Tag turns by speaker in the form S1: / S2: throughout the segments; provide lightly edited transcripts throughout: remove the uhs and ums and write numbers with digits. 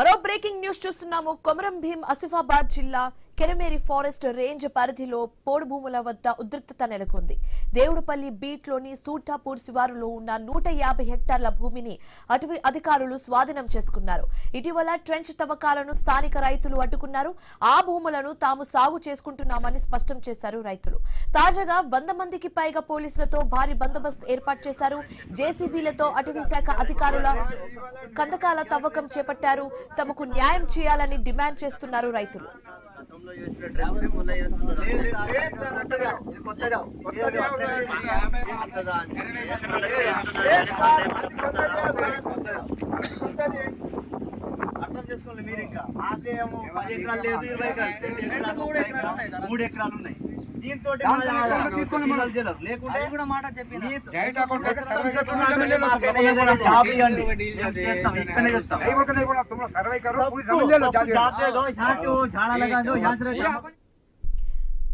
S1: మరో breaking news చూస్తున్నాము. కొమరం భీం ఆసిఫాబాద్ జిల్లా కెరమేరి ఫారెస్ట్ రేంజ్ పరిధిలో పోడు భూముల వద్ద ఉద్రిక్తత నెలకొంది. దేవుడుపల్లి బీట్లోని సూటాపూర్ శివారులో ఉన్న 150 హెక్టార్ల భూమిని అటవీ అధికారులు స్వాధీనం చేసుకున్నారు. ఇటీవల ట్రెంచ్ తవ్వకాలను స్థానిక రైతులు అడ్డుకున్నారు. ఆ భూములను తాము సాగు చేసుకుంటున్నామని స్పష్టం చేశారు రైతులు. తాజాగా 100 మందికి పైగా పోలీసులతో భారీ బందోబస్తు ఏర్పాటు చేశారు. జేసీబీలతో అటవీ శాఖ అధికారుల కందకాల తవ్వకం చేపట్టారు. తమకు న్యాయం చేయాలని డిమాండ్ చేస్తున్నారు రైతులు.
S2: అర్థం చేసుకోండి మీరు. ఇంకా మాకేమో 10 ఎకరాలు లేదు, 20 ఎకరాలు, 3 ఎకరాలు ఉన్నాయి. దీంతో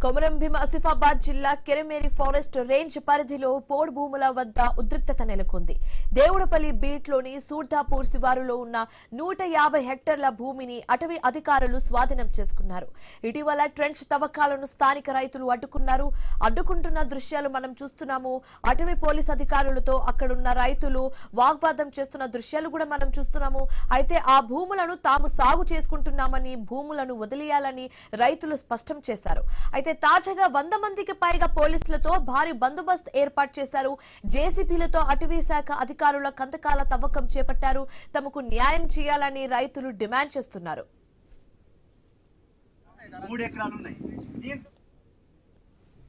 S1: కొమరం భీం ఆసిఫాబాద్ జిల్లా కెరమేరి ఫారెస్ట్ రేంజ్ పరిధిలో పోడు భూముల వద్ద ఉద్రిక్తత నెలకొంది. దేవుడుపల్లి బీట్లోని సూర్దాపూర్ శివారులో ఉన్న 150 హెక్టార్ల భూమిని అటవీ అధికారులు స్వాధీనం చేసుకున్నారు. ఇటీవల ట్రెంచ్ తవ్వకాలను స్థానిక రైతులు అడ్డుకుంటున్న దృశ్యాలు మనం చూస్తున్నాము. అటవీ పోలీస్ అధికారులతో అక్కడున్న రైతులు వాగ్వాదం చేస్తున్న దృశ్యాలు కూడా మనం చూస్తున్నాము. అయితే ఆ భూములను తాము సాగు చేసుకుంటున్నామని, భూములను వదిలేయాలని రైతులు స్పష్టం చేశారు. అయితే తాజాగా 100 మందికి పైగా పోలీసులతో భారీ బందోబస్తు ఏర్పాటు చేశారు. జేసీబీలతో అటవీ శాఖ అధికారుల కందకాల తవ్వకం చేపట్టారు. తమకు న్యాయం చేయాలని రైతులు డిమాండ్ చేస్తున్నారు.
S2: 3 ఎకరాలు ఉన్నాయి.